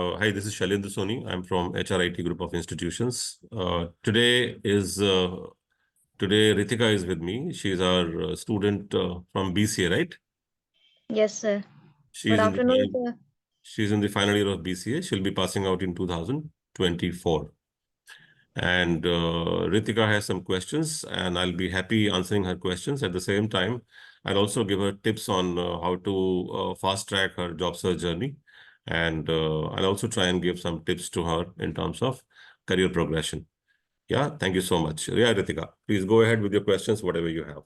Hi, this is Shailendra Soni. I'm from HRIT Group of Institutions. Today Ritika is with me. She's our student from BCA, right? Yes, sir. She's Good in the afternoon, final, sir. she's in the final year of BCA. She'll be passing out in 2024. And Ritika has some questions, and I'll be happy answering her questions. At the same time, I'll also give her tips on how to fast track her job search journey. And I'll also try and give some tips to her in terms of career progression. Yeah, thank you so much. Yeah, Ritika, please go ahead with your questions, whatever you have.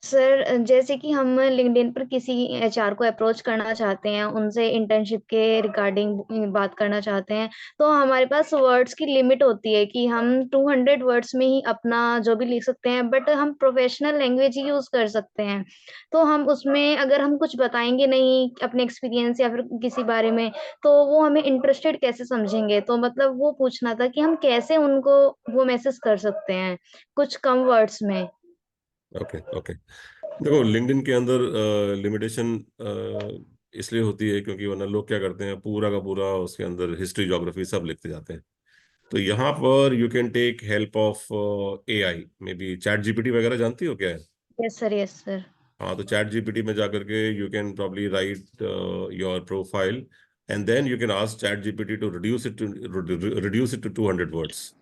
Sir जैसे कि हम LinkedIn पर किसी HR को approach करना चाहते हैं, उनसे इंटर्नशिप के रिगार्डिंग बात करना चाहते हैं, तो हमारे पास वर्ड्स की लिमिट होती है कि हम 200 वर्ड्स में ही अपना जो भी लिख सकते हैं, बट हम प्रोफेशनल लैंग्वेज ही यूज कर सकते हैं। तो हम उसमें अगर हम कुछ बताएंगे नहीं अपने एक्सपीरियंस या फिर किसी बारे में, तो वो हमें इंटरेस्टेड कैसे समझेंगे? तो मतलब वो पूछना था कि हम कैसे उनको वो मैसेज कर सकते हैं कुछ कम वर्ड्स में। Okay okay. देखो, लिंक्डइन के अंदर लिमिटेशन इसलिए होती है क्योंकि वरना लोग क्या करते हैं, पूरा का पूरा उसके अंदर हिस्ट्री ज्योग्राफी सब लिखते जाते हैं। तो यहाँ पर you can take help of AI, maybe chat GPT वगैरह जानती हो क्या है? Yes sir, yes sir. हाँ, तो चैट जीपीटी में जाकर के you can probably write your profile, and then you can ask chat GPT to reduce it to 200 words.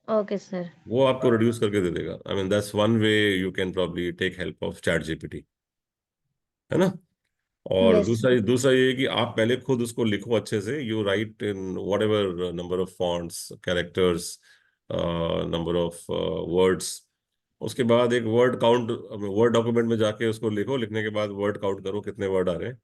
Okay sir. वो आपको रिड्यूस करके दे देगा। I mean that's one way you can probably take help of chat GPT, है ना? और yes दूसरा sir. दूसरा ये है कि आप पहले खुद उसको लिखो अच्छे से। You right in what ever number of fonts, characters, number of words. उसके बाद एक वर्ड काउंट, वर्ड डॉक्यूमेंट में जाके उसको लिखो। लिखने के बाद वर्ड काउंट करो कितने वर्ड आ रहे हैं,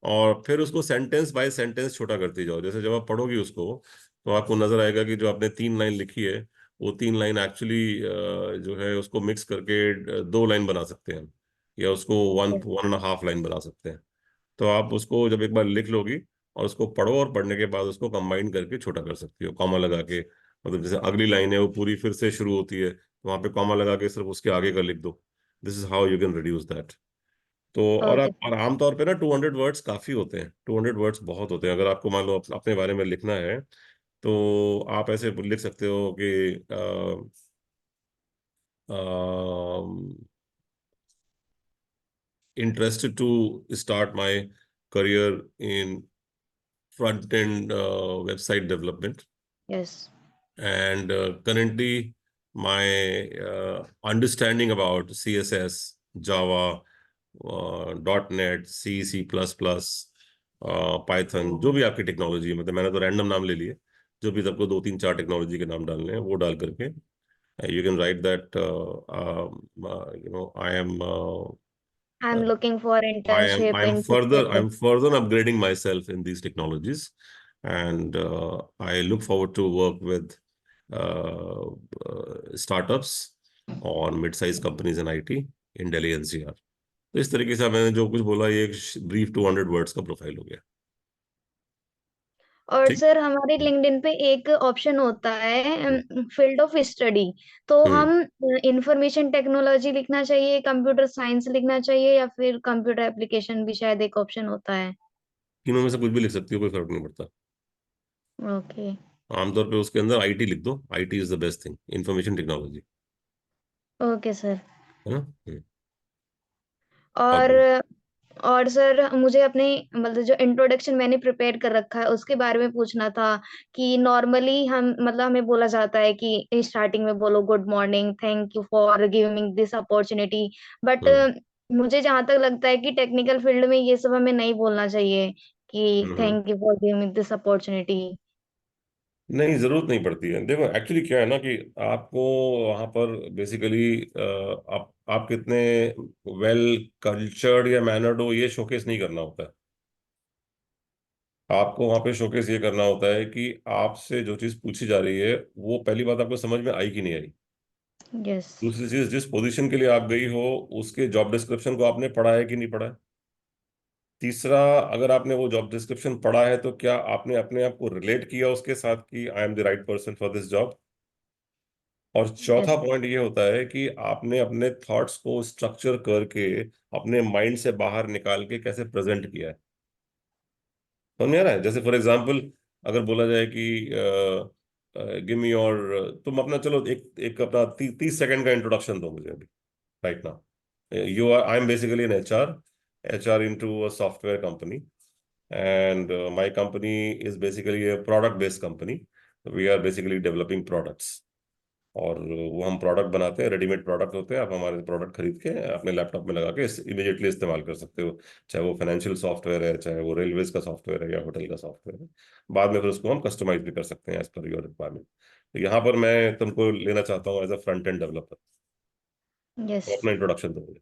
और फिर उसको सेंटेंस बाय सेंटेंस छोटा करती जाओ। जैसे जब आप पढ़ोगे उसको, तो आपको नजर आएगा कि जो आपने 3 लाइन लिखी है, वो 3 लाइन एक्चुअली जो है उसको मिक्स करके 2 लाइन बना सकते हैं, या उसको one yes. One and half line बना सकते हैं। तो आप उसको जब एक बार लिख लोगी और उसको पढ़ो, और पढ़ने के बाद उसको कंबाइन करके छोटा कर सकती हो, कॉमा लगा के। मतलब जैसे अगली लाइन है वो पूरी फिर से शुरू होती है, तो वहां पे कॉमा लगा के सिर्फ उसके आगे का लिख दो। This is how you can reduce that. तो ओके। और आमतौर पे ना 200 वर्ड्स काफी होते हैं। 200 वर्ड्स बहुत होते हैं। अगर आपको मान लो अपने बारे में लिखना है, तो आप ऐसे लिख सकते हो कि interested to start my career in front end website development, yes. and currently my understanding about CSS, Java, .NET, C++, Python, जो भी आपकी टेक्नोलॉजी है, मतलब मैंने तो रैंडम नाम ले लिए। जो भी सबको 2 3 4 टेक्नोलॉजी के नाम डालने हैं वो डाल करके you can write that I am I am looking for internship in this I'm sector. further upgrading myself in these technologies, and I look forward to work with startups or mid-sized companies in IT in Delhi NCR. तो इस तरीके से मैंने जो कुछ बोला, ये एक ब्रीफ 200 वर्ड्स का प्रोफाइल हो गया। और ठीक। सर हमारे लिंक्डइन पे एक ऑप्शन होता है फील्ड ऑफ स्टडी, तो हम्म। हम इंफॉर्मेशन टेक्नोलॉजी लिखना चाहिए, कंप्यूटर साइंस लिखना चाहिए, या फिर कंप्यूटर एप्लीकेशन भी शायद एक ऑप्शन होता है। तीनों में से कुछ भी लिख सकती हो, कोई फर्क नहीं पड़ता। ओके। आमतौर पे उसके अंदर IT लिख दो। IT is the best thing, information technology, okay sir. है ना? और और और सर मुझे अपने मतलब जो इंट्रोडक्शन मैंने प्रिपेयर कर रखा है उसके बारे में पूछना था कि नॉर्मली हम मतलब हमें बोला जाता है कि स्टार्टिंग में बोलो good morning, thank you for giving this opportunity, but hmm मुझे जहां तक लगता है कि टेक्निकल फील्ड में ये सब हमें नहीं बोलना चाहिए कि hmm thank you for giving this opportunity. नहीं, जरूरत नहीं पड़ती है। देखो, एक्चुअली क्या है ना कि आपको वहां पर बेसिकली आप कितने वेल कल्चर्ड या मैनर्ड हो, ये शोकेस नहीं करना होता है। आपको वहां पे शोकेस ये करना होता है कि आपसे जो चीज पूछी जा रही है, वो पहली बात आपको समझ में आई कि नहीं आई। यस। दूसरी चीज, जिस पोजीशन के लिए आप गई हो, उसके जॉब डिस्क्रिप्शन को आपने पढ़ा है कि नहीं पढ़ा है। तीसरा, अगर आपने वो जॉब डिस्क्रिप्शन पढ़ा है, तो क्या आपने अपने आप को रिलेट किया उसके साथ कि I am the right person for this job. और चौथा यस। पॉइंट ये होता है कि आपने अपने थॉट्स को स्ट्रक्चर करके अपने माइंड से बाहर निकाल के कैसे प्रेजेंट किया है। समझ में आ रहा है? जैसे फॉर एग्जांपल अगर बोला जाए कि गिव मी योर, तुम अपना चलो एक एक अपना 30 सेकंड का इंट्रोडक्शन दो मुझे अभी, right now. You are, I am basically an HR, HR into a software company, and my company is basically a product based company. We are basically developing products, और वो हम प्रोडक्ट बनाते हैं, readymade product होते हैं। आप हमारे product खरीद के अपने लैपटॉप में लगा के इमीडिएटली इस्तेमाल कर सकते हो, चाहे वो फाइनेंशियल सॉफ्टवेयर है, चाहे वो रेलवेज का सॉफ्टवेयर है या होटल का सॉफ्टवेयर है। बाद में फिर उसको हम कस्टमाइज भी कर सकते हैं एज पर योर रिक्वायरमेंट। तो यहाँ पर मैं तुमको लेना चाहता हूँ as a front end developer. Yes. तो अपना इंट्रोडक्शन दो मुझे।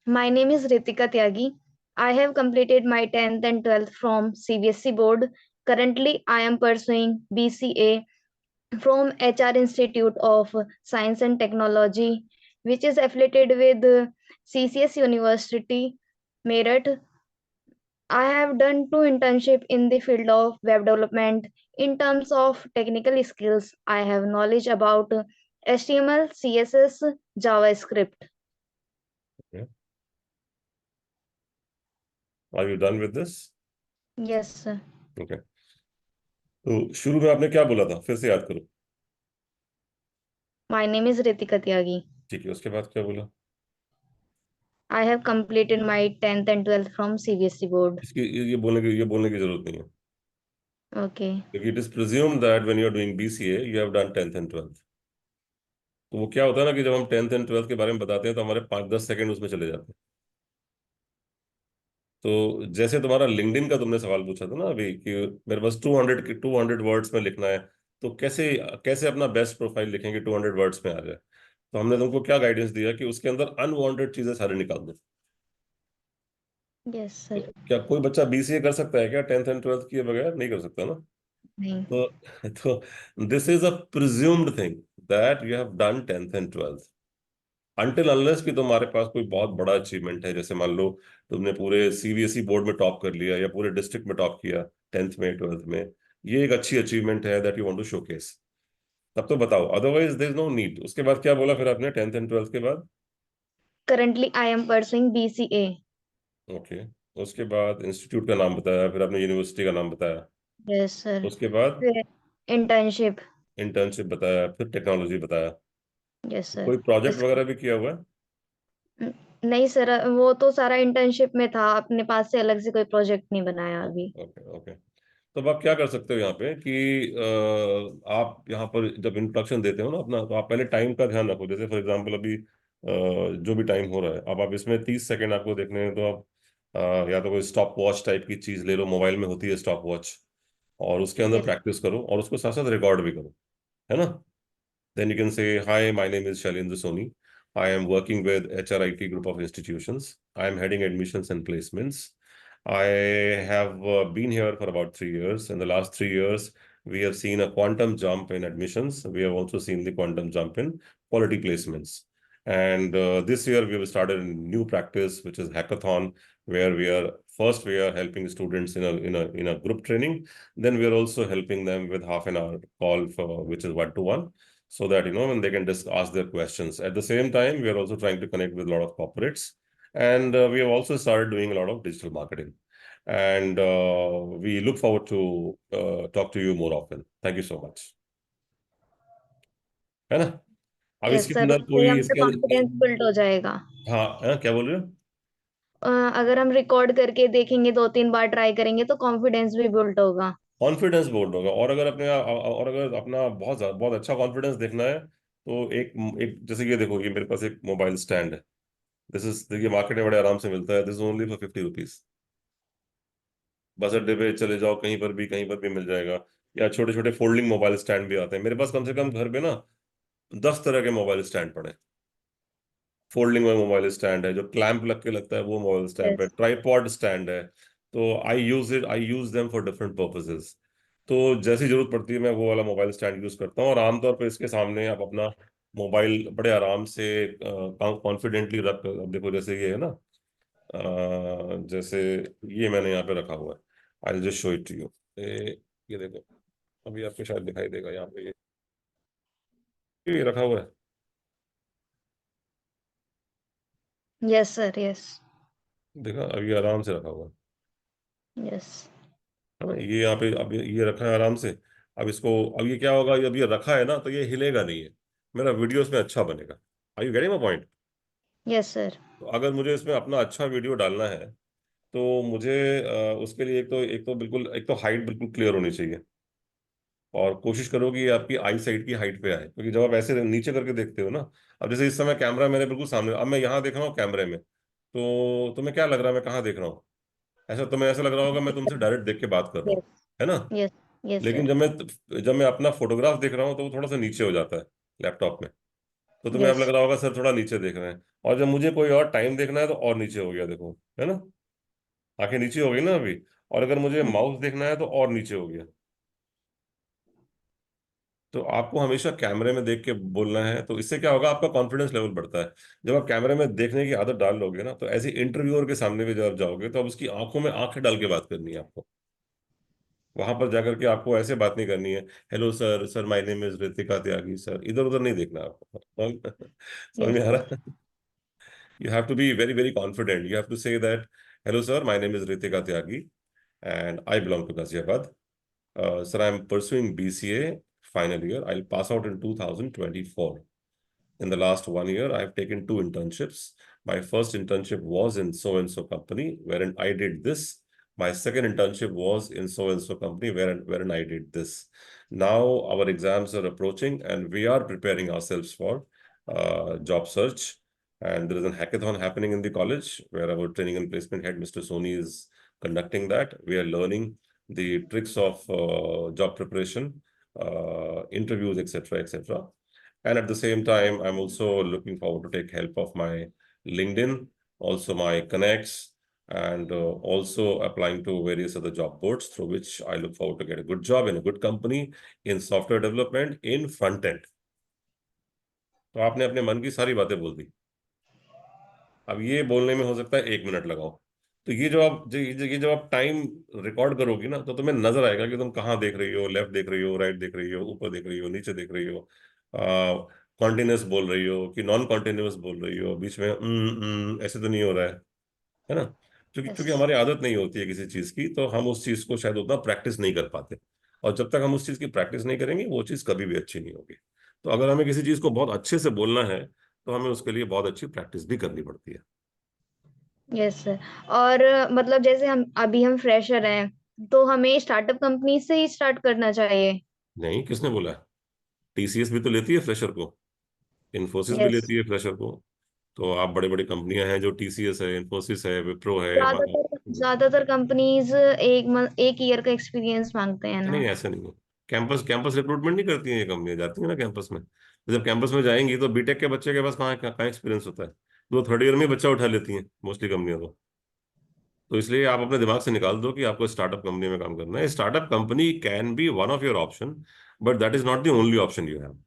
My name is Ritika Tyagi. I have completed my 10th and 12th from CBSE board. Currently, I am pursuing BCA from HR Institute of Science and Technology, which is affiliated with CCS University, Meerut. I have done two internships in the field of web development. In terms of technical skills, I have knowledge about HTML, CSS, JavaScript. Are you done with this? Yes, sir. Okay. तो शुरू में आपने क्या बोला था, फिर से याद करो। My name is Ritika Tyagi. ठीक है, उसके बाद क्या बोला? I have completed my 10th and 12th from CBSE board. इसकी ये बोलने की जरूरत नहीं है, Okay. क्योंकि it is presumed that when you are doing BCA you have done 10th and 12th। तो वो क्या होता है ना कि जब हम 10th and 12th के बारे में बताते हैं तो हमारे 5-10 सेकंड उसमें चले जाते हैं। तो जैसे तुम्हारा लिंक्डइन का तुमने सवाल पूछा था ना अभी कि मेरे पास 200 वर्ड्स में लिखना है, तो कैसे कैसे अपना बेस्ट प्रोफाइल लिखेंगे 200 वर्ड्स में आ जाए। तो हमने तुमको क्या गाइडेंस दिया कि उसके अंदर अनवांटेड चीजें सारी निकाल दो। Yes, तो sir. क्या कोई बच्चा बीसीए कर सकता है क्या 10th and 12th किए बगैर? नहीं कर सकता ना। नहीं। तो तो this is a presumed thing that you have done 10th and 12th, until unless कि तुम्हारे पास कोई बहुत बड़ा अचीवमेंट है। जैसे मान लो तुमने पूरे सीबीएसई बोर्ड में टॉप कर लिया या पूरे डिस्ट्रिक्ट में टॉप किया 10th में 12th में, ये एक अच्छी अचीवमेंट है that you want to showcase, तब तो बताओ, otherwise there is no need. उसके बाद क्या बोला फिर आपने 10th and 12th के बाद? Currently, I am pursuing BCA. Okay. उसके बाद इंस्टीट्यूट का नाम बताया, फिर आपने यूनिवर्सिटी का नाम बताया। Yes, sir. उसके बाद फिर internship. इंटर्नशिप बताया, फिर टेक्नोलॉजी बताया। Yes, sir. कोई प्रोजेक्ट इस वगैरह भी किया हुआ है? नहीं सर, वो तो सारा इंटर्नशिप में था। अपने पास से अलग से कोई प्रोजेक्ट नहीं बनाया ओके अभी। Okay okay. तो अब आप क्या कर सकते हो यहाँ पे कि आप यहाँ पर जब इंट्रोडक्शन देते हो ना अपना, तो आप पहले टाइम का ध्यान रखो। जैसे फॉर एग्जांपल अभी जो भी टाइम हो रहा है, अब आप इसमें 30 सेकंड आपको देखने हैं, तो आप या तो कोई स्टॉप वॉच टाइप की चीज ले लो, मोबाइल में होती है स्टॉप वॉच, और उसके अंदर यस। प्रैक्टिस करो और उसको साथ साथ रिकॉर्ड भी करो, है ना? Then you can say, "Hi, my name is Shailendra Soni. I am working with HRIT Group of Institutions. I am heading admissions and placements. I have been here for about 3 years. In the last 3 years, we have seen a quantum jump in admissions. We have also seen the quantum jump in quality placements. And this year, we have started a new practice, which is hackathon, where we are helping students in a group training. Then we are also helping them with half an hour call for which is one-to-one, so that when they can just ask their questions. At the same time, we are also trying to connect with a lot of corporates, and we have also started doing a lot of digital marketing, and we look forward to talk to you more often. Thank you so much, है ना? अब yes इसके sir, अंदर उससे कोई हम पे इसके कॉन्फिडेंस बिल्ड हो जाएगा। हाँ हाँ, क्या बोल रहे हो? अगर हम रिकॉर्ड करके देखेंगे, 2-3 बार ट्राई करेंगे तो कॉन्फिडेंस भी बिल्ड होगा। कॉन्फिडेंस बोर्ड होगा। और अगर अपना बहुत अच्छा कॉन्फिडेंस देखना है, तो एक एक जैसे ये देखो, ये मेरे पास एक मोबाइल स्टैंड है। दिस इज देखिए, मार्केट में बड़े आराम से मिलता है। This is only for 50 rupees. बस अड्डे पे चले जाओ, कहीं पर भी मिल जाएगा। या छोटे छोटे फोल्डिंग मोबाइल स्टैंड भी आते हैं। मेरे पास कम से कम घर पे ना 10 तरह के मोबाइल स्टैंड पड़े। फोल्डिंग में मोबाइल स्टैंड है, जो क्लैंप लग के लगता है वो मोबाइल स्टैंड है, यस। ट्राइपॉड स्टैंड है। तो I use them for different purposes. तो जैसी जरूरत पड़ती है मैं वो वाला मोबाइल स्टैंड यूज करता हूँ, और आमतौर पर इसके सामने आप अपना मोबाइल बड़े आराम से कॉन्फिडेंटली रख, अब देखो जैसे ये है ना, जैसे ये मैंने यहाँ पे रखा हुआ है। I just show it to you. ये देखो, अभी आपको शायद दिखाई देगा यहाँ पे, ये रखा हुआ है। Yes sir. यस। देखा, अभी आराम से रखा हुआ है। यस। है ना। ये यहाँ पे अब ये रखा है आराम से। अब इसको, अब ये क्या होगा, अब ये रखा है ना तो ये हिलेगा नहीं है, मेरा वीडियो इसमें अच्छा बनेगा। Are you getting my point? Yes sir. तो अगर मुझे इसमें अपना अच्छा वीडियो डालना है तो मुझे उसके लिए एक तो हाइट बिल्कुल क्लियर होनी चाहिए। और कोशिश करो कि ये आपकी आई साइड की हाइट पे आए, क्योंकि जब आप ऐसे नीचे करके देखते हो ना, अब जैसे इस समय कैमरा मेरे बिल्कुल सामने, अब मैं यहाँ देख रहा हूँ कैमरे में, तो तुम्हें क्या लग रहा है मैं कहाँ देख रहा हूँ? ऐसा तुम्हें ऐसा लग रहा होगा मैं तुमसे डायरेक्ट देख के बात कर रहा हूँ, यस। है ना। यस। यस लेकिन सर। जब मैं अपना फोटोग्राफ देख रहा हूँ तो वो थोड़ा सा नीचे हो जाता है लैपटॉप में। तो तुम्हें अब यस। लग रहा होगा सर थोड़ा नीचे देख रहे हैं। और जब मुझे कोई और टाइम देखना है तो और नीचे हो गया, देखो, है ना। आंखें नीचे हो गई ना अभी। और अगर मुझे माउस देखना है तो और नीचे हो गया। तो आपको हमेशा कैमरे में देख के बोलना है, तो इससे क्या होगा, आपका कॉन्फिडेंस लेवल बढ़ता है। जब आप कैमरे में देखने की आदत डाल लोगे ना, तो ऐसे इंटरव्यूअर के सामने भी जब आप जाओगे तो अब उसकी आंखों में आंखें डाल के बात करनी है आपको। वहां पर जाकर के आपको ऐसे बात नहीं करनी है, hello sir, sir my name is Ritika Tyagi sir, इधर उधर नहीं देखना आपको। समझ यस में आ सर। रहा है? You have to be very very confident, you have to say that, hello sir my name is Ritika Tyagi and I belong to Ghaziabad. Sir, I'm pursuing BCA final year. I'll pass out in 2024. In the last 1 year, I've taken 2 internships. My first internship was in so and so company, wherein I did this. My second internship was in so and so company, wherein I did this. Now our exams are approaching, and we are preparing ourselves for job search. And there is a hackathon happening in the college where our training and placement head, Mr. Soni, is conducting that. We are learning the tricks of job preparation, interviews, etc., etc. And at the same time, I'm also looking forward to take help of my LinkedIn, also my connects, and also applying to various other job boards through which I look forward to get a good job in a good company in software development in front end. तो आपने अपने मन की सारी बातें बोल दी। अब ये बोलने में हो सकता है 1 मिनट लगाओ। तो ये जब आप टाइम रिकॉर्ड करोगी ना, तो तुम्हें नजर आएगा कि तुम कहाँ देख रही हो, लेफ्ट देख रही हो, राइट देख रही हो, ऊपर देख रही हो, नीचे देख रही हो, कॉन्टिन्यूस बोल रही हो कि नॉन कॉन्टिन्यूस बोल रही हो, बीच में ऐसे तो नहीं हो रहा है ना। क्योंकि यस। क्योंकि हमारी आदत नहीं होती है किसी चीज की, तो हम उस चीज को शायद उतना प्रैक्टिस नहीं कर पाते। और जब तक हम उस चीज की प्रैक्टिस नहीं करेंगे वो चीज कभी भी अच्छी नहीं होगी। तो अगर हमें किसी चीज को बहुत अच्छे से बोलना है तो हमें उसके लिए बहुत अच्छी प्रैक्टिस भी करनी पड़ती है। Yes sir. और मतलब जैसे हम फ्रेशर हैं, तो हमें स्टार्टअप कंपनी से ही स्टार्ट करना चाहिए। नहीं, किसने बोला? टीसीएस भी तो लेती है फ्रेशर को, इन्फोसिस भी यस। लेती है फ्रेशर को। तो आप, बड़े बड़ी कंपनियां हैं जो टीसीएस है, इन्फोसिस है, विप्रो है, ज्यादातर कंपनीज एक ईयर का एक्सपीरियंस मांगते हैं नहीं ना। ऐसा नहीं है। कैंपस कैंपस रिक्रूटमेंट नहीं करती हैं ये कंपनियां, जाती है ना कैंपस में। तो जब कैंपस में जाएंगी तो बीटेक के बच्चे के पास कहाँ कहाँ एक्सपीरियंस होता है, तो थर्ड ईयर में ही बच्चा उठा लेती हैं मोस्टली कंपनियां तो इसलिए आप अपने दिमाग से निकाल दो कि आपको स्टार्टअप कंपनी में काम करना है। Startup company can be one of your option, but that is not the only option you have.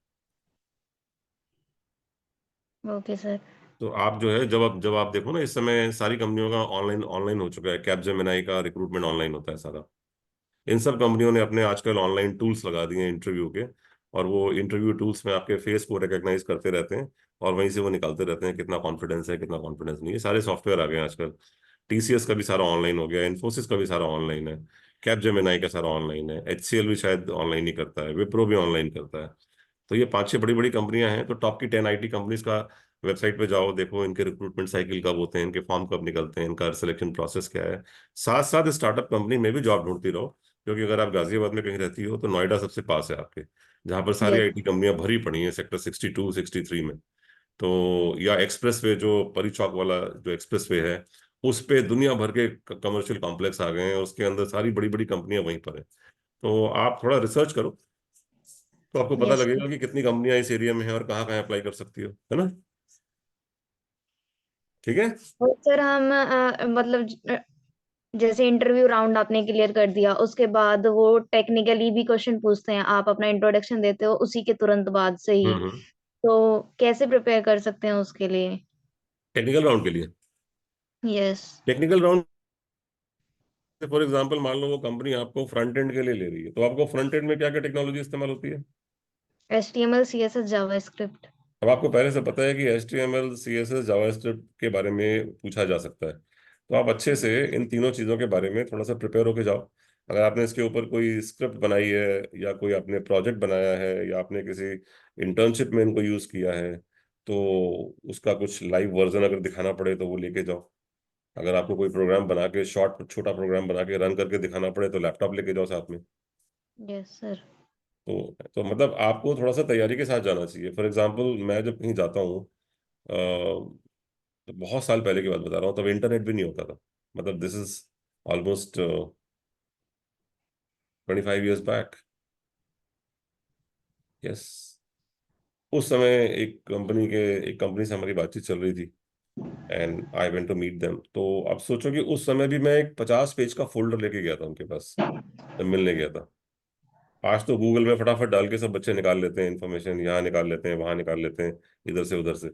Okay sir. तो आप जो है, जब आप देखो ना, इस समय सारी कंपनियों का ऑनलाइन ऑनलाइन हो चुका है। कैपजेमिनाई का रिक्रूटमेंट ऑनलाइन होता है सारा। इन सब कंपनियों ने अपने आजकल ऑनलाइन टूल्स लगा दिए हैं इंटरव्यू के। और वो इंटरव्यू टूल्स में आपके फेस को रिकॉग्नाइज करते रहते हैं, और वहीं से वो निकालते रहते हैं कितना कॉन्फिडेंस है, कितना कॉन्फिडेंस नहीं है। सारे सॉफ्टवेयर आ गए हैं आजकल। टीसीएस का भी सारा ऑनलाइन हो गया है, इन्फोसिस का भी सारा ऑनलाइन है, कैपजेमिनाई का सारा ऑनलाइन है, एचसीएल भी शायद ऑनलाइन ही करता है, विप्रो भी ऑनलाइन करता है। तो ये 5-6 बड़ी बड़ी कंपनियां हैं। तो टॉप की 10 आईटी कंपनीज का वेबसाइट पे जाओ, देखो इनके रिक्रूटमेंट साइकिल कब होते हैं, इनके फॉर्म कब निकलते हैं, इनका सिलेक्शन प्रोसेस क्या है। साथ साथ स्टार्टअप कंपनी में भी जॉब ढूंढती रहो, क्योंकि अगर आप गाजियाबाद में कहीं रहती हो तो नोएडा सबसे पास है आपके, जहाँ पर सारी यस। आईटी कंपनियां भरी पड़ी हैं सेक्टर 62 63 में। तो या एक्सप्रेस वे, जो परी चौक वाला जो एक्सप्रेस वे है, उस पे दुनिया भर के कमर्शियल कॉम्प्लेक्स आ गए हैं, उसके अंदर सारी बड़ी बड़ी कंपनियां वहीं पर है। तो आप थोड़ा रिसर्च करो, तो आपको पता यस। लगेगा कि कितनी कंपनियां इस एरिया में हैं और कहाँ कहाँ अप्लाई कर सकती हो, है ना। ठीक है। और सर हम मतलब जैसे इंटरव्यू राउंड आपने क्लियर कर दिया, उसके बाद वो टेक्निकली भी क्वेश्चन पूछते हैं, आप अपना इंट्रोडक्शन देते हो उसी के तुरंत बाद से ही। हम्म। तो कैसे प्रिपेयर कर सकते हैं उसके लिए? टेक्निकल राउंड के लिए, yes. Technical round, for example मान लो वो कंपनी आपको फ्रंट एंड के लिए ले रही है, तो आपको फ्रंट एंड में क्या क्या टेक्नोलॉजी इस्तेमाल होती है? HTML CSS JavaScript. अब आपको पहले से पता है कि HTML CSS जावास्क्रिप्ट के बारे में पूछा जा सकता है, तो आप अच्छे से इन तीनों चीज़ों के बारे में थोड़ा सा प्रिपेयर होके जाओ। अगर आपने इसके ऊपर कोई स्क्रिप्ट बनाई है, या कोई आपने प्रोजेक्ट बनाया है, या आपने किसी इंटर्नशिप में इनको यूज किया है, तो उसका कुछ लाइव वर्जन अगर दिखाना पड़े तो वो लेके जाओ। अगर आपको कोई प्रोग्राम बना के, शॉर्ट छोटा प्रोग्राम बना के रन करके दिखाना पड़े, तो लैपटॉप लेके जाओ साथ में। Yes sir. तो मतलब आपको थोड़ा सा तैयारी के साथ जाना चाहिए। फॉर एग्जाम्पल, मैं जब कहीं जाता हूँ, तो बहुत साल पहले की बात बता रहा हूँ, तब इंटरनेट भी नहीं होता था। मतलब this is almost 25 years back. Yes. उस समय एक कंपनी से हमारी बातचीत चल रही थी, and I went to meet them. तो आप सोचो कि उस समय भी मैं एक 50 पेज का फोल्डर लेके गया था उनके पास जब मिलने गया था। आज तो गूगल में फटाफट डाल के सब बच्चे निकाल लेते हैं इन्फॉर्मेशन, यहाँ निकाल लेते हैं, वहां निकाल लेते हैं, इधर से उधर से।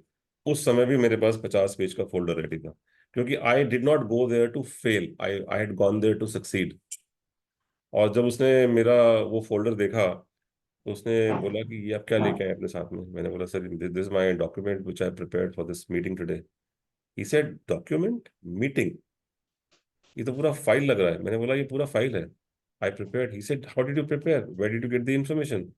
उस समय भी मेरे पास 50 पेज का फोल्डर रेडी था, क्योंकि I did not go there to fail, I I had gone there to succeed. और जब उसने मेरा वो फोल्डर देखा, तो उसने बोला कि ये आप क्या लेके आए अपने साथ में। मैंने बोला, sir this my document which I prepared for this meeting today. He said, document? Meeting? ये तो पूरा फाइल लग रहा है। मैंने बोला, ये पूरा फाइल है। I prepared. He said, how did you prepare, where did you get the information?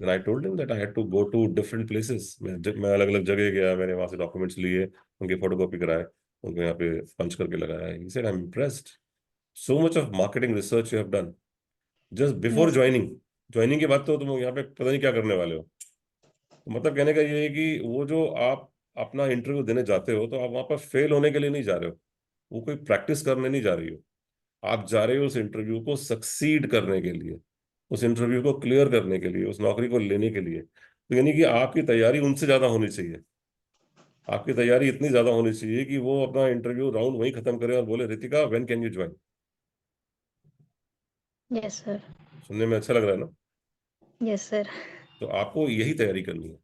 Then I told him that I had to go to different places. मैं अलग अलग जगह गया, मैंने वहां से डॉक्यूमेंट्स लिए, उनके फोटोकॉपी कराए, उनको यहाँ पे पंच करके लगाया। He said, I'm impressed. So much of marketing research you have done just before yes. joining. Joining के बाद तो तुम यहाँ पे पता नहीं क्या करने वाले हो। तो मतलब कहने का ये है कि वो जो आप अपना इंटरव्यू देने जाते हो, तो आप वहाँ पर फेल होने के लिए नहीं जा रहे हो, वो कोई प्रैक्टिस करने नहीं जा रही हो। आप जा रहे हो उस इंटरव्यू को सक्सीड करने के लिए, उस इंटरव्यू को क्लियर करने के लिए, उस नौकरी को लेने के लिए। तो यानी कि आपकी तैयारी उनसे ज्यादा होनी चाहिए। आपकी तैयारी इतनी ज्यादा होनी चाहिए कि वो अपना इंटरव्यू राउंड वहीं खत्म करे और बोले, Ritika when can you join. Yes sir. सुनने में अच्छा लग रहा है ना? Yes sir. तो आपको यही तैयारी करनी है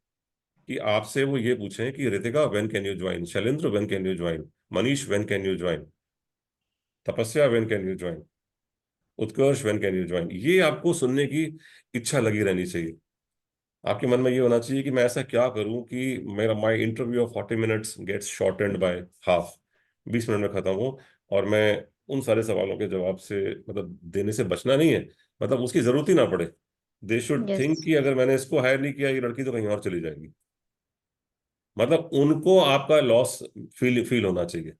कि आपसे वो ये पूछें कि Ritika when can you join, Shailendra when can you join, Manish when can you join, Tapasya when can you join, Utkarsh when can you join. ये आपको सुनने की इच्छा लगी रहनी चाहिए। आपके मन में ये होना चाहिए कि मैं ऐसा क्या करूं कि मेरा my interview of 40 minutes gets shortened by half, 20 minute में खत्म हो, और मैं उन सारे सवालों के जवाब से, मतलब देने से बचना नहीं है, मतलब उसकी जरूरत ही ना पड़े। They should think yes. कि अगर मैंने इसको हायर नहीं किया, ये लड़की तो कहीं और चली जाएगी। मतलब उनको आपका लॉस फील फील होना चाहिए।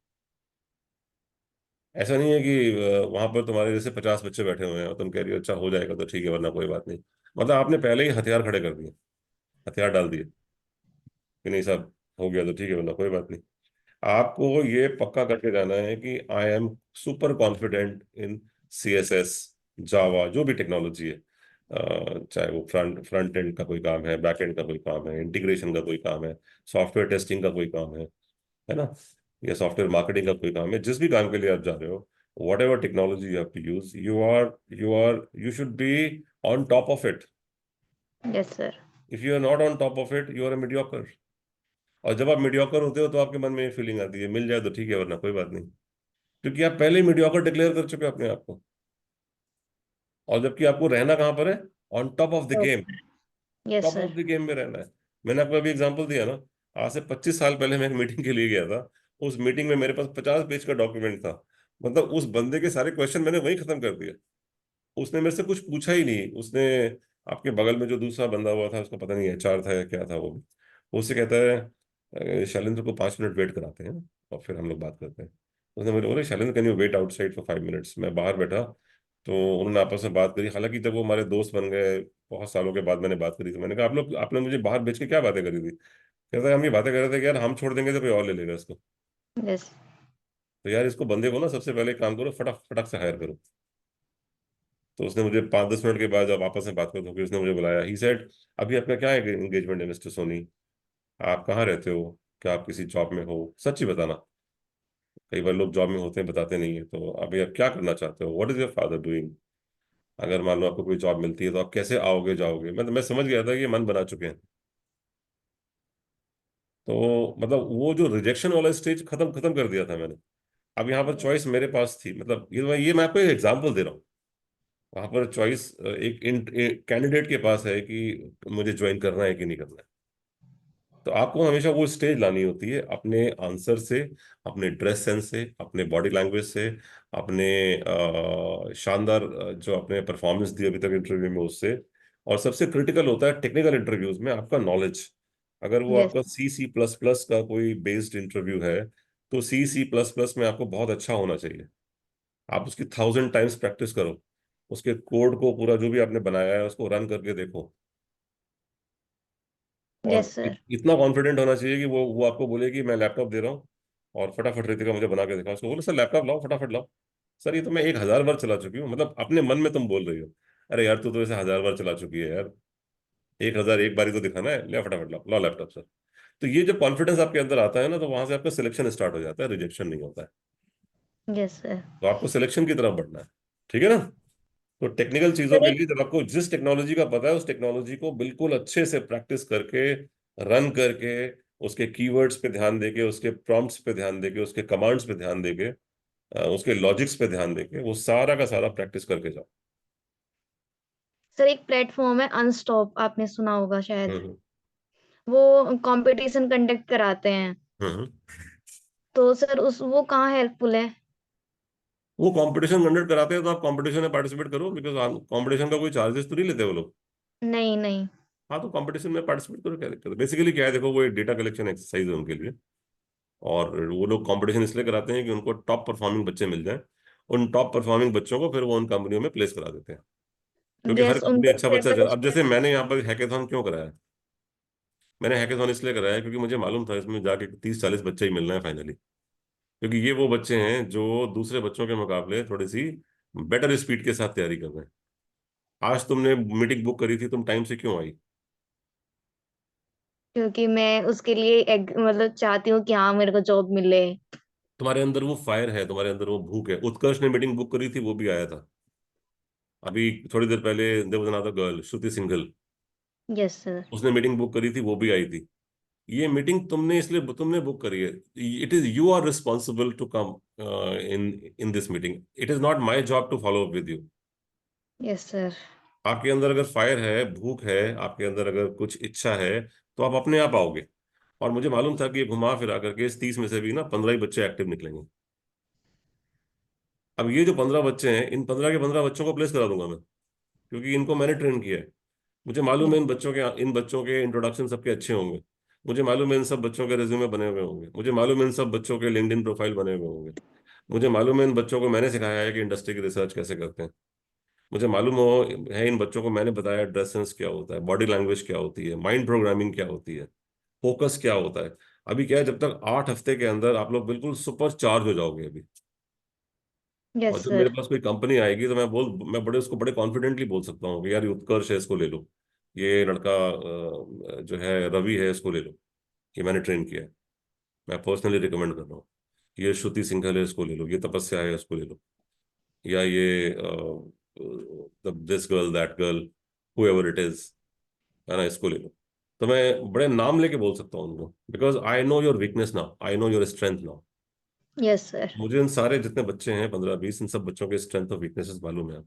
ऐसा नहीं है कि वहां पर तुम्हारे जैसे 50 बच्चे बैठे हुए हैं और तुम कह रही हो अच्छा हो जाएगा तो ठीक है, वरना कोई बात नहीं। मतलब आपने पहले ही हथियार खड़े कर दिए, हथियार डाल दिए कि नहीं साहब, हो गया तो ठीक है, वरना कोई बात नहीं। आपको ये पक्का करके जाना है कि I am super confident in CSS, जावा, जो भी टेक्नोलॉजी है। चाहे वो फ्रंट एंड का कोई काम है, बैक एंड का कोई काम है, इंटीग्रेशन का कोई काम है, सॉफ्टवेयर टेस्टिंग का कोई काम है ना, या सॉफ्टवेयर मार्केटिंग का कोई काम है, जिस भी काम के लिए आप जा रहे हो, whatever technology you have to use, you should be on top of it. Yes sir. If you are not on top of it, you are a mediocre. और जब आप मीडियोकर होते हो, तो आपके मन में ये फीलिंग आती है, मिल जाए तो ठीक है, वरना कोई बात नहीं। क्योंकि आप पहले ही मीडियोकर डिक्लेयर कर चुके हो अपने आप को। और जबकि आपको रहना कहाँ पर है? On top of the game. Yes top of sir. The game में रहना है। मैंने आपको अभी एग्जांपल दिया ना। आज से 25 साल पहले मैं एक मीटिंग के लिए गया था। उस मीटिंग में मेरे पास 50 पेज का डॉक्यूमेंट था। मतलब उस बंदे के सारे क्वेश्चन मैंने वहीं खत्म कर दिया। उसने मेरे से कुछ पूछा ही नहीं। उसने, आपके बगल में जो दूसरा बंदा हुआ था, उसका पता नहीं HR था या क्या था वो, उससे कहता है, शैलेंद्र को 5 मिनट वेट कराते हैं और फिर हम लोग बात करते हैं। उसने मुझे बोला, Shailendra can you wait outside for 5 minutes. मैं बाहर बैठा, तो उन्होंने आपस में बात करी। हालांकि जब वो हमारे दोस्त बन गए, बहुत सालों के बाद मैंने बात करी, तो मैंने कहा, आप लोग, आपने मुझे बाहर भेज के क्या बातें करी थी? कहता है, हम ये बातें कर रहे थे कि यार हम छोड़ देंगे तो कोई और ले लेगा इसको। यस। तो यार इसको, बंदे को ना, सबसे पहले एक काम करो, फटाक फटाक से हायर करो। तो उसने मुझे 5-10 मिनट के बाद, जब आपस में बात करते हो, उसने मुझे बुलाया। ही सेड, अभी आपका क्या एंगेजमेंट है मिस्टर सोनी? आप कहाँ रहते हो? क्या आप किसी जॉब में हो? सच ही बताना। कई बार लोग जॉब में होते हैं, बताते नहीं है। तो अभी आप क्या करना चाहते हो? What is your father doing? अगर मान लो आपको कोई जॉब मिलती है, तो आप कैसे आओगे जाओगे? मैं समझ गया था कि ये मन बना चुके हैं। तो मतलब वो जो रिजेक्शन वाला स्टेज खत्म खत्म कर दिया था मैंने। अब यहाँ पर चॉइस मेरे पास थी। मतलब ये मैं आपको एक एग्जांपल दे रहा हूँ। वहां पर चॉइस एक कैंडिडेट के पास है कि मुझे ज्वाइन करना है कि नहीं करना है। तो आपको हमेशा वो स्टेज लानी होती है अपने आंसर से, अपने ड्रेस सेंस से, अपने बॉडी लैंग्वेज से, अपने शानदार जो आपने परफॉर्मेंस दी अभी तक इंटरव्यू में उससे। और सबसे क्रिटिकल होता है टेक्निकल इंटरव्यूज में आपका नॉलेज। अगर वो यस। आपका C++ का कोई बेस्ड इंटरव्यू है, तो C++ में आपको बहुत अच्छा होना चाहिए। आप उसकी 1000 टाइम्स प्रैक्टिस करो, उसके कोड को पूरा जो भी आपने बनाया है उसको रन करके देखो। और यस सर। इतना कॉन्फिडेंट होना चाहिए कि वो आपको बोले कि मैं लैपटॉप दे रहा हूँ और फटाफट रितिका मुझे बना के दिखाओ। उसको बोले सर लैपटॉप लाओ, फटाफट लाओ। सर ये तो मैं 1000 बार चला चुकी हूँ, मतलब अपने मन में तुम बोल रही हो। अरे यार तू तो इसे 1000 बार चला चुकी है यार, 1001 बारी तो दिखाना है, ले फटाफट लाओ लाओ लैपटॉप सर। तो ये जो कॉन्फिडेंस आपके अंदर आता है ना, तो वहां से आपका सिलेक्शन स्टार्ट हो जाता है, रिजेक्शन नहीं होता है। Yes sir. तो आपको सिलेक्शन की तरफ बढ़ना है। ठीक है ना? तो टेक्निकल चीजों सर के एक लिए जब आपको जिस टेक्नोलॉजी का पता है उस टेक्नोलॉजी को बिल्कुल अच्छे से प्रैक्टिस करके, रन करके, उसके कीवर्ड्स पे ध्यान देके, उसके प्रॉम्प्ट्स पे ध्यान देके, उसके कमांड्स पे ध्यान देके, उसके लॉजिक्स पे ध्यान देके वो सारा का सारा प्रैक्टिस करके जाओ। सर एक प्लेटफॉर्म है अनस्टॉप, आपने सुना होगा शायद। हम्म वो कंपटीशन कंडक्ट कराते हैं। हम्म हम्म। तो सर उस वो कहाँ हेल्पफुल है? वो कंपटीशन कंडक्ट कराते हैं तो आप कंपटीशन में पार्टिसिपेट करो, बिकॉज कंपटीशन का कोई चार्जेस तो नहीं लेते वो लोग। नहीं नहीं। हाँ, तो कंपटीशन में पार्टिसिपेट करो, क्या दिक्कत है? बेसिकली क्या है, देखो वो एक डेटा कलेक्शन एक्सरसाइज है उनके लिए। और वो लोग कंपटीशन इसलिए कराते हैं कि उनको टॉप परफॉर्मिंग बच्चे मिल जाएं। उन टॉप परफॉर्मिंग बच्चों को फिर वो उन कंपनियों में प्लेस करा देते हैं। क्योंकि हर यस, कंपनी उनको अच्छा बच्चा अब प्रेपरेशन। जैसे मैंने यहाँ पर हैकेथॉन क्यों कराया? मैंने हैकेथॉन इसलिए कराया क्योंकि मुझे मालूम था इसमें जाके 30-40 बच्चे ही मिलना है फाइनली। क्योंकि ये वो बच्चे हैं जो दूसरे बच्चों के मुकाबले थोड़ी सी बेटर स्पीड के साथ तैयारी कर रहे हैं। आज तुमने मीटिंग बुक करी थी, तुम टाइम से क्यों आई? क्योंकि मैं उसके लिए मतलब चाहती हूँ कि हाँ मेरे को जॉब मिले। तुम्हारे अंदर वो फायर है, तुम्हारे अंदर वो भूख है। उत्कर्ष ने मीटिंग बुक करी थी, वो भी आया था अभी थोड़ी देर पहले। There was another girl, Shruti Singhal, yes sir. उसने मीटिंग बुक करी थी, वो भी आई थी। ये मीटिंग तुमने इसलिए तुमने बुक करी है। It is you are responsible to come in in this meeting. It is not my job to follow up with you. Yes sir. आपके अंदर अगर फायर है, भूख है, आपके अंदर अगर कुछ इच्छा है, तो आप अपने आप आओगे। और मुझे मालूम था कि ये घुमा फिरा करके इस 30 में से भी ना 15 ही बच्चे एक्टिव निकलेंगे। अब ये जो 15 बच्चे हैं, इन 15 के 15 बच्चों को प्लेस करा दूंगा मैं, क्योंकि इनको मैंने ट्रेन किया है। मुझे मालूम है इन बच्चों के इंट्रोडक्शन सबके अच्छे होंगे। मुझे मालूम है इन सब बच्चों के रिज्यूमे बने हुए होंगे। मुझे मालूम है इन सब बच्चों के लिंक्डइन प्रोफाइल बने हुए होंगे। मुझे मालूम है इन बच्चों को मैंने सिखाया है कि इंडस्ट्री की रिसर्च कैसे करते हैं। मुझे मालूम हो है इन बच्चों को मैंने बताया ड्रेस सेंस क्या होता है, बॉडी लैंग्वेज क्या होती है, माइंड प्रोग्रामिंग क्या होती है, फोकस क्या होता है। अभी क्या है, जब तक 8 हफ्ते के अंदर आप लोग बिल्कुल सुपर चार्ज हो जाओगे अभी। और यस जब मेरे सर। पास कोई कंपनी आएगी तो मैं बड़े उसको बड़े कॉन्फिडेंटली बोल सकता हूँ कि यार ये उत्कर्ष है, इसको ले लो। ये लड़का जो है रवि है, इसको ले लो, ये मैंने ट्रेन किया है, मैं पर्सनली रिकमेंड कर रहा हूँ। ये श्रुति सिंघल है, इसको ले लो। ये तपस्या है, इसको ले लो। या ये this girl, that girl, however it is, है ना, इसको ले लो। तो मैं बड़े नाम लेके बोल सकता हूँ उनको, because I know your weakness now, I know your strength now. Yes sir. मुझे इन सारे जितने बच्चे हैं 15-20, इन सब बच्चों के स्ट्रेंथ और वीकनेसेस मालूम है।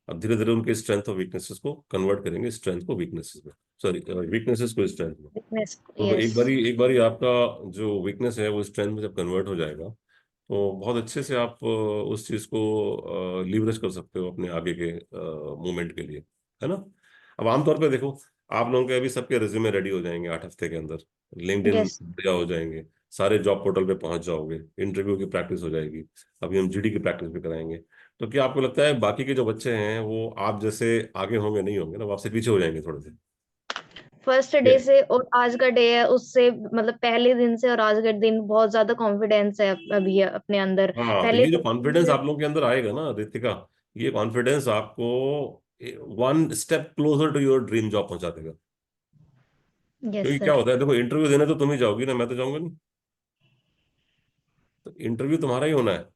अब धीरे धीरे उनके स्ट्रेंथ और वीकनेसेस को कन्वर्ट करेंगे स्ट्रेंथ को वीकनेसेस में, सॉरी वीकनेसेस को स्ट्रेंथ में। विटनेस। तो यस। एक बारी आपका जो वीकनेस है वो स्ट्रेंथ में जब कन्वर्ट हो जाएगा, तो बहुत अच्छे से आप उस चीज़ को लीवरेज कर सकते हो अपने आगे के मूवमेंट के लिए, है ना? अब आमतौर पे देखो, आप लोगों के अभी सबके रिज्यूमे रेडी हो जाएंगे 8 हफ्ते के अंदर, लिंक्डइन यस। बढ़िया हो जाएंगे, सारे जॉब पोर्टल पे पहुंच जाओगे, इंटरव्यू की प्रैक्टिस हो जाएगी। अभी हम जीडी की प्रैक्टिस भी कराएंगे। तो क्या आपको लगता है बाकी के जो बच्चे हैं वो आप जैसे आगे होंगे? नहीं होंगे ना, वो आपसे पीछे हो जाएंगे थोड़े से। फर्स्ट डे ये से और आज का डे है उससे, मतलब पहले दिन से और आज के दिन बहुत ज्यादा कॉन्फिडेंस है अभी अपने अंदर। हाँ, तो पहले ये जो तो कॉन्फिडेंस आप लोगों के अंदर आएगा ना रितिका, ये कॉन्फिडेंस आपको 1 step closer to your dream job पहुंचा देगा। यस क्योंकि क्या सर। होता है, देखो इंटरव्यू देने तो तुम ही जाओगी ना, मैं तो जाऊंगा नहीं। तो इंटरव्यू तुम्हारा ही होना है,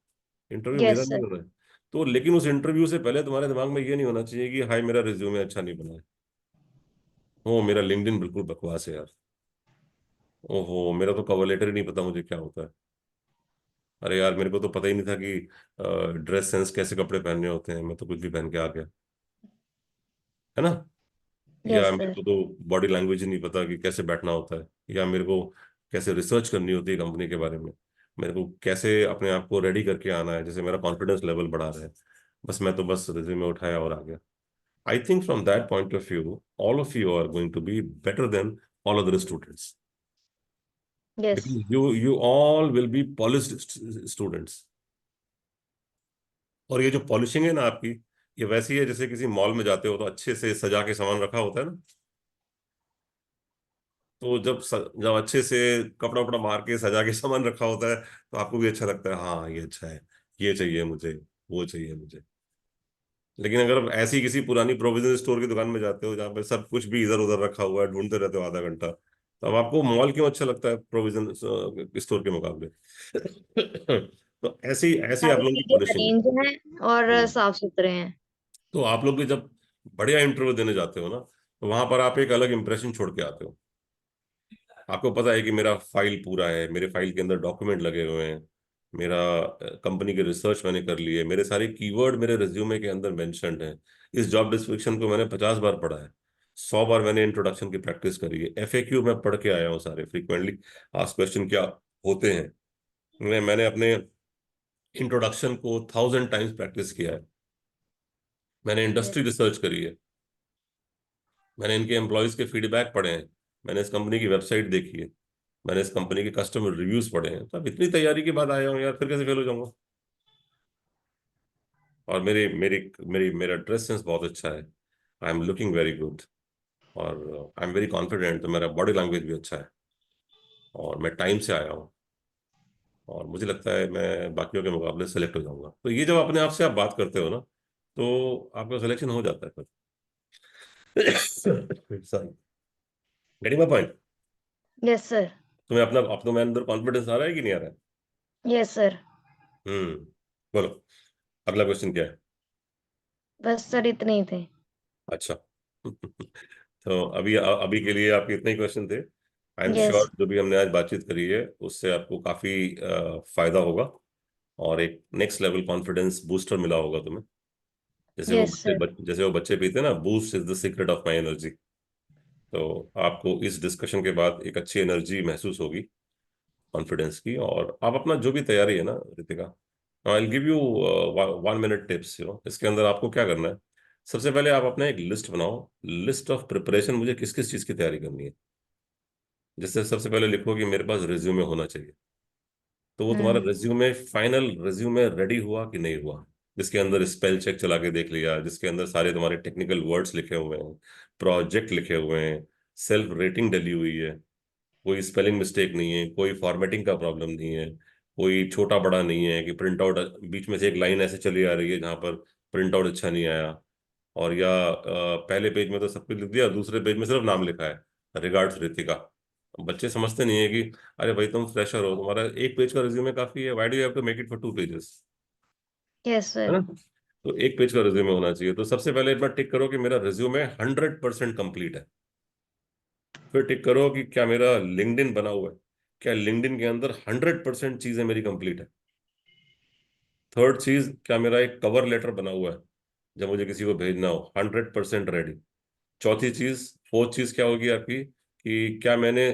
इंटरव्यू मेरा यस नहीं सर। होना है। तो लेकिन उस इंटरव्यू से पहले तुम्हारे दिमाग में ये नहीं होना चाहिए कि हाय मेरा रिज्यूमे अच्छा नहीं बना है, ओ मेरा लिंक्डइन बिल्कुल बकवास है यार, ओहो मेरा तो कवर लेटर ही नहीं पता मुझे क्या होता है, अरे यार मेरे को तो पता ही नहीं था कि ड्रेस सेंस कैसे कपड़े पहनने होते हैं, मैं तो कुछ भी पहन के आ गया, है ना? या यस मेरे सर। को तो बॉडी लैंग्वेज ही नहीं पता कि कैसे बैठना होता है, या मेरे को कैसे रिसर्च करनी होती है कंपनी के बारे में, मेरे को कैसे अपने आप को रेडी करके आना है, जैसे मेरा कॉन्फिडेंस लेवल बढ़ा रहा है। बस मैं तो बस रिज्यूमे उठाया और आ गया। I think from that point of view all of you are going to be better than all other students, yes. Because you all will be polished students. और ये जो पॉलिशिंग है ना आपकी, ये वैसी है जैसे किसी मॉल में जाते हो तो अच्छे से सजा के सामान रखा होता है ना, तो जब अच्छे से कपड़ा वपड़ा मार के सजा के सामान रखा होता है तो आपको भी अच्छा लगता है, हाँ ये अच्छा है, ये चाहिए मुझे, वो चाहिए मुझे। लेकिन अगर आप ऐसी किसी पुरानी प्रोविजन स्टोर की दुकान में जाते हो जहाँ पे सब कुछ भी इधर उधर रखा हुआ है, ढूंढते रहते हो आधा घंटा, तो अब आपको मॉल क्यों अच्छा लगता है प्रोविजन स्टोर के मुकाबले? तो ऐसी ऐसी आप सारी लोगों की चीजें पॉलिशिंग है। अरेंज हैं और हम्म। साफ सुथरे हैं। तो आप लोग भी जब बढ़िया इंटरव्यू देने जाते हो ना, तो वहां पर आप एक अलग इंप्रेशन छोड़ के आते हो। आपको पता है कि मेरा फाइल पूरा है, मेरे फाइल के अंदर डॉक्यूमेंट लगे हुए हैं, मेरा कंपनी के रिसर्च मैंने कर ली है, मेरे सारे कीवर्ड मेरे रिज्यूमे के अंदर मेंशन्ड हैं, इस जॉब डिस्क्रिप्शन को मैंने 50 बार पढ़ा है, 100 बार मैंने इंट्रोडक्शन की प्रैक्टिस करी है, एफएक्यू मैं पढ़ के आया हूँ सारे, फ्रीक्वेंटली आस्क्ड क्वेश्चन क्या होते हैं, मैंने अपने इंट्रोडक्शन को 1000 टाइम्स प्रैक्टिस किया है, मैंने यस। इंडस्ट्री रिसर्च करी है, मैंने इनके एम्प्लॉयज के फीडबैक पढ़े हैं, मैंने इस कंपनी की वेबसाइट देखी है, मैंने इस कंपनी के कस्टमर रिव्यूज पढ़े हैं। तो अब इतनी तैयारी के बाद आया हूँ यार, फिर कैसे फेल हो जाऊंगा? और मेरी मेरी मेरी मेरा ड्रेस सेंस बहुत अच्छा है, I am looking very good, और आई एम वेरी कॉन्फिडेंट, तो मेरा बॉडी लैंग्वेज भी अच्छा है, और मैं टाइम से आया हूँ, और मुझे लगता है मैं बाकियों के मुकाबले सेलेक्ट हो जाऊंगा। तो ये जब अपने आप से आप बात करते हो ना, तो आपका सिलेक्शन हो जाता है फिर। Sorry, getting my point? Yes sir. तुम्हें अपना अपने में अंदर कॉन्फिडेंस आ रहा है कि नहीं आ रहा है? Yes sir. हम्म। बोलो, अगला क्वेश्चन क्या है? बस सर इतने ही थे। अच्छा। तो अभी अभी के लिए आपके इतने ही क्वेश्चन थे। I am yes. श्योर जो भी हमने आज बातचीत करी है उससे आपको काफी फायदा होगा, और एक नेक्स्ट लेवल कॉन्फिडेंस बूस्टर मिला होगा तुम्हें। Yes sir. जैसे वो बच्चे पीते हैं ना, boost is the secret of my energy. तो आपको इस डिस्कशन के बाद एक अच्छी एनर्जी महसूस होगी, कॉन्फिडेंस की। और आप अपना जो भी तैयारी है ना Ritika, I give you 1 minute tips, इसके अंदर आपको क्या करना है। सबसे पहले आप अपना एक लिस्ट बनाओ, लिस्ट ऑफ प्रिपरेशन, मुझे किस किस चीज़ की तैयारी करनी है। जैसे सबसे पहले लिखो कि मेरे पास रिज्यूमे होना चाहिए, तो वो तुम्हारा हम्म। रिज्यूमे, फाइनल रिज्यूमे रेडी हुआ कि नहीं हुआ, जिसके अंदर स्पेल चेक चला के देख लिया, जिसके अंदर सारे तुम्हारे टेक्निकल वर्ड्स लिखे हुए हैं, प्रोजेक्ट लिखे हुए हैं, सेल्फ रेटिंग डली हुई है, कोई स्पेलिंग मिस्टेक नहीं है, कोई फॉर्मेटिंग का प्रॉब्लम नहीं है, कोई छोटा बड़ा नहीं है कि प्रिंट आउट बीच में से एक लाइन ऐसे चली आ रही है जहां पर प्रिंट आउट अच्छा नहीं आया, और या पहले पेज में तो सब कुछ लिख दिया, दूसरे पेज में सिर्फ नाम लिखा है, रिगार्ड्स रितिका। बच्चे समझते नहीं है कि अरे भाई तुम फ्रेशर हो, तुम्हारा एक पेज का रिज्यूमे काफी है, why do you have to make it for 2 pages? Yes है सर। ना? तो एक पेज का रिज्यूमे होना चाहिए। तो सबसे पहले एक बार टिक करो कि मेरा रिज्यूमे 100% कंप्लीट है। फिर टिक करो कि क्या मेरा लिंक्डइन बना हुआ है, क्या लिंक्डइन के अंदर 100% चीजें मेरी कंप्लीट है। थर्ड चीज, क्या मेरा एक कवर लेटर बना हुआ है, जब मुझे किसी को भेजना हो 100% रेडी। चौथी चीज, फोर्थ चीज क्या होगी आपकी, कि क्या मैंने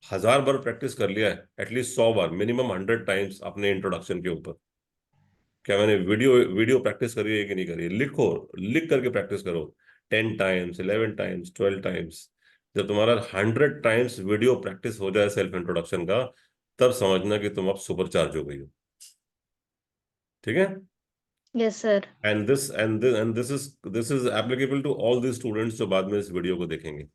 1000 बार प्रैक्टिस कर लिया है, एटलीस्ट 100 बार, मिनिमम 100 टाइम्स अपने इंट्रोडक्शन के ऊपर। क्या मैंने वीडियो वीडियो प्रैक्टिस करी है कि नहीं करी है, लिखो, लिख करके प्रैक्टिस करो, 10 टाइम्स, 11 टाइम्स, 12 टाइम्स। जब तुम्हारा 100 टाइम्स वीडियो प्रैक्टिस हो जाए सेल्फ इंट्रोडक्शन का, तब समझना कि तुम अब सुपर चार्ज हो गई हो। ठीक है? Yes sir. And this is applicable to all the students जो बाद में इस वीडियो को देखेंगे,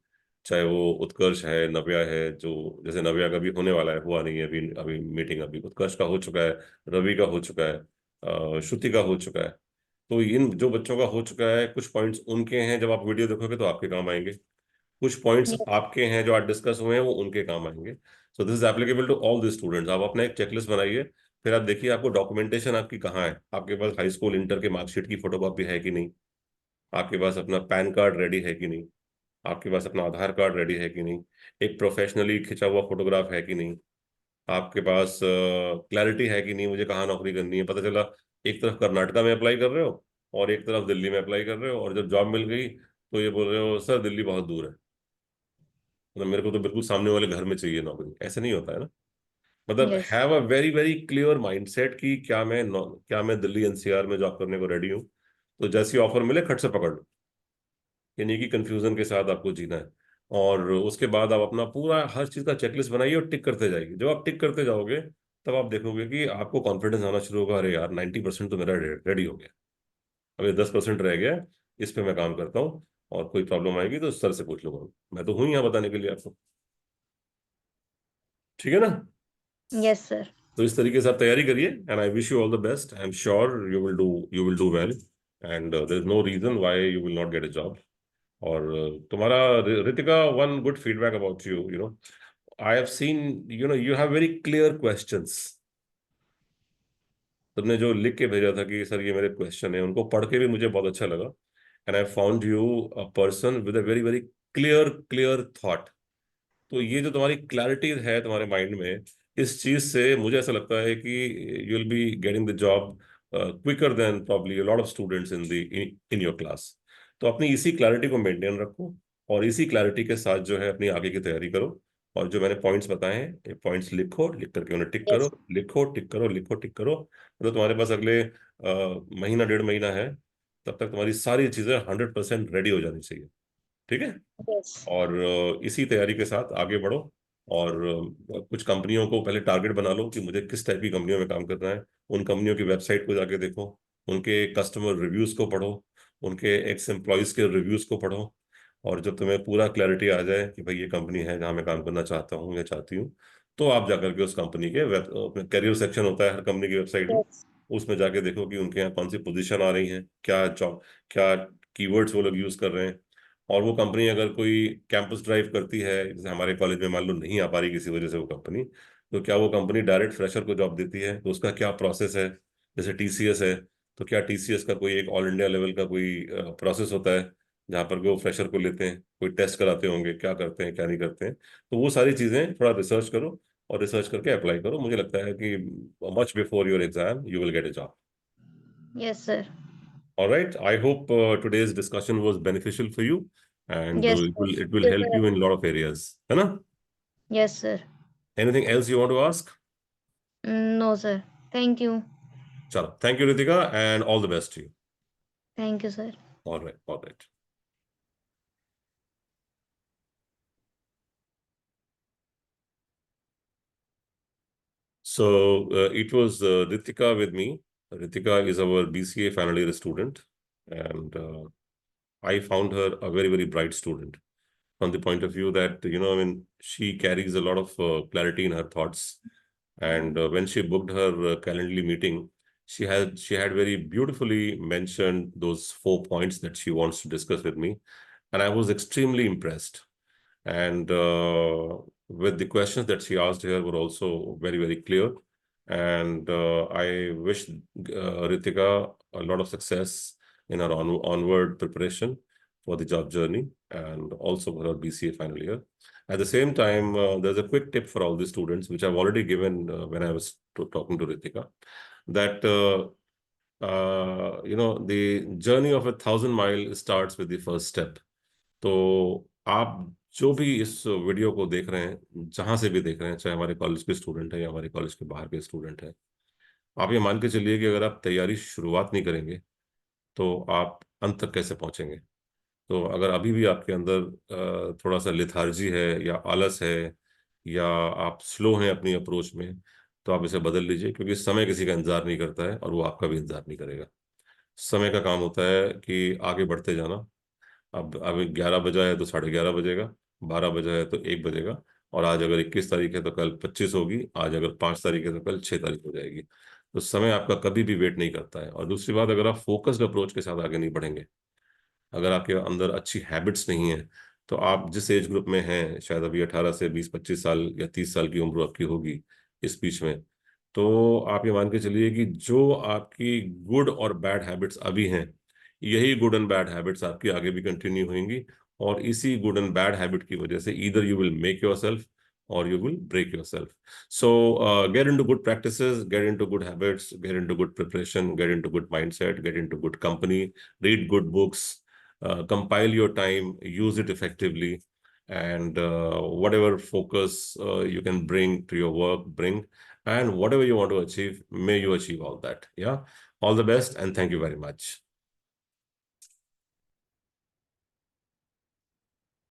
चाहे वो उत्कर्ष है, नव्या है, जो जैसे नव्या का भी होने वाला है, हुआ नहीं है अभी, अभी मीटिंग, अभी उत्कर्ष का हो चुका है, रवि का हो चुका है, श्रुति का हो चुका है। तो इन जो बच्चों का हो चुका है, कुछ पॉइंट्स उनके हैं, जब आप वीडियो देखोगे तो आपके काम आएंगे, कुछ पॉइंट्स यस। आपके हैं जो आज डिस्कस हुए हैं वो उनके काम आएंगे। So this is applicable to all the students. आप अपना एक चेकलिस्ट बनाइए, फिर आप देखिए आपको डॉक्यूमेंटेशन आपकी कहाँ है, आपके पास हाई स्कूल इंटर के मार्कशीट की फोटोकॉपी है कि नहीं, आपके पास अपना पैन कार्ड रेडी है कि नहीं, आपके पास अपना आधार कार्ड रेडी है कि नहीं, एक प्रोफेशनली खिंचा हुआ फोटोग्राफ है कि नहीं, आपके पास क्लैरिटी है कि नहीं, मुझे कहाँ नौकरी करनी है। पता चला एक तरफ कर्नाटका में अप्लाई कर रहे हो और एक तरफ दिल्ली में अप्लाई कर रहे हो, और जब जॉब मिल गई तो ये बोल रहे हो सर दिल्ली बहुत दूर है, मतलब मेरे को तो बिल्कुल सामने वाले घर में चाहिए नौकरी, ऐसे नहीं होता है ना। मतलब yes. Have a very very clear mindset कि क्या मैं दिल्ली एनसीआर में जॉब करने को रेडी हूँ, तो जैसी ऑफर मिले खट से पकड़ लो। यानी कि कंफ्यूजन के साथ आपको जीना है। और उसके बाद आप अपना पूरा हर चीज का चेकलिस्ट बनाइए और टिक करते जाइए। जब आप टिक करते जाओगे तब आप देखोगे कि आपको कॉन्फिडेंस आना शुरू होगा, अरे यार 90% तो मेरा रेडी हो गया, अब ये 10% रह गया, इस पे मैं काम करता हूँ, और कोई प्रॉब्लम आएगी तो सर से पूछ लूंगा, मैं तो हूं ही यहाँ बताने के लिए आपको। ठीक है ना। Yes sir. तो इस तरीके से आप तैयारी करिए, and I wish you all the best. I am sure you will do well, and there is no reason why you will not get a job. और तुम्हारा, Ritika, one good feedback about you, you know, I have seen, you know, you have very clear questions. तुमने जो लिख के भेजा था कि sir ये मेरे क्वेश्चन है, उनको पढ़ के भी मुझे बहुत अच्छा लगा। And I found you a person with a very very clear clear thought. तो ये जो तुम्हारी क्लैरिटी है तुम्हारे माइंड में, इस चीज से मुझे ऐसा लगता है कि you will be getting the job quicker than probably lot of students in your class. तो अपनी इसी क्लैरिटी को मेंटेन रखो, और इसी क्लैरिटी के साथ जो है अपनी आगे की तैयारी करो। और जो मैंने पॉइंट्स बताए हैं, ये पॉइंट्स लिखो, लिख करके उन्हें टिक करो, यस। लिखो टिक करो, लिखो टिक करो। मतलब तुम्हारे पास अगले महीना 1.5 महीना है, तब तक तुम्हारी सारी चीजें 100% रेडी हो जानी चाहिए। ठीक है। यस। और इसी तैयारी के साथ आगे बढ़ो। और कुछ कंपनियों को पहले टारगेट बना लो कि मुझे किस टाइप की कंपनियों में काम करना है। उन कंपनियों की वेबसाइट को जाके देखो, उनके कस्टमर रिव्यूज को पढ़ो, उनके एक्स एम्प्लॉयज के रिव्यूज को पढ़ो। और जब तुम्हें पूरा क्लैरिटी आ जाए कि भाई ये कंपनी है जहाँ मैं काम करना चाहता हूँ या चाहती हूँ, तो आप जाकर के उस कंपनी के वेब, अपने करियर सेक्शन होता है हर कंपनी की वेबसाइट में, यस। उसमें जाके देखो कि उनके यहाँ कौन सी पोजीशन आ रही है, क्या जॉब, क्या कीवर्ड्स वो लोग यूज कर रहे हैं। और वो कंपनी अगर कोई कैंपस ड्राइव करती है, जैसे हमारे कॉलेज में मान लो नहीं आ पा रही किसी वजह से वो कंपनी, तो क्या वो कंपनी डायरेक्ट फ्रेशर को जॉब देती है, तो उसका क्या प्रोसेस है। जैसे टीसीएस है, तो क्या टीसीएस का कोई एक ऑल इंडिया लेवल का कोई प्रोसेस होता है जहाँ पर वो फ्रेशर को लेते हैं, कोई टेस्ट कराते होंगे, क्या करते हैं क्या नहीं करते हैं। तो वो सारी चीज़ें थोड़ा रिसर्च करो, और रिसर्च करके अप्लाई करो। मुझे लगता है कि much before your exam you will get A job. Yes sir. All right. I hope today's discussion was beneficial for you, and yes it will help sir. you in a lot of areas. है ना? Yes sir. Anything else you want to ask? No sir. Thank you. Chalo. Thank you, Ritika, and all the best to you. Thank you sir. All right. All right. So it was Ritika with me. Ritika is our BCA final year student, and I found her a very very bright student, from the point of view that, you know, I mean, she carries a lot of clarity in her thoughts. And when she booked her Calendly meeting, she had very beautifully mentioned those 4 points that she wants to discuss with me, and I was extremely impressed. And with the questions that she asked here were also very very clear. And I wish Ritika a lot of success in her onward preparation for the job journey, and also for her BCA final year. At the same time, there's a quick tip for all the students, which I've already given when I was talking to Ritika, that the journey of 1,000 mile starts with the first step. तो आप जो भी इस video को देख रहे हैं, जहां से भी देख रहे हैं, चाहे हमारे कॉलेज के स्टूडेंट हैं या हमारे कॉलेज के बाहर के स्टूडेंट हैं, आप ये मान के चलिए कि अगर आप तैयारी शुरुआत नहीं करेंगे तो आप अंत तक कैसे पहुंचेंगे। तो अगर अभी भी आपके अंदर थोड़ा सा लिथार्जी है या आलस है, या आप स्लो हैं अपनी अप्रोच में, तो आप इसे बदल लीजिए, क्योंकि समय किसी का इंतजार नहीं करता है और वो आपका भी इंतजार नहीं करेगा। समय का काम होता है कि आगे बढ़ते जाना। अब 11 बजा है तो 11:30 बजेगा, 12 बजा है तो 1 बजेगा। और आज अगर 21 तारीख है तो कल 25 होगी, आज अगर 5 तारीख है तो कल 6 तारीख हो जाएगी। तो समय आपका कभी भी वेट नहीं करता है। और दूसरी बात, अगर आप फोकस्ड अप्रोच के साथ आगे नहीं बढ़ेंगे, अगर आपके अंदर अच्छी हैबिट्स नहीं है, तो आप जिस एज ग्रुप में हैं, शायद अभी 18 से 20-25 साल या 30 साल की उम्र आपकी होगी इस बीच में, तो आप ये मान के चलिए कि जो आपकी गुड और बैड हैबिट्स अभी हैं, यही गुड एंड बैड हैबिट्स आपकी आगे भी कंटिन्यू होंगी। और इसी गुड एंड बैड हैबिट की वजह से either you will make yourself और you will break yourself. So get into good practices, get into good habits, get into good preparation, get into good mindset, get into good company, read good books, compile your time, use it effectively, and whatever focus you can bring to your work, bring, and whatever you want to achieve, may you achieve all that. Yeah. All the best, and thank you very much.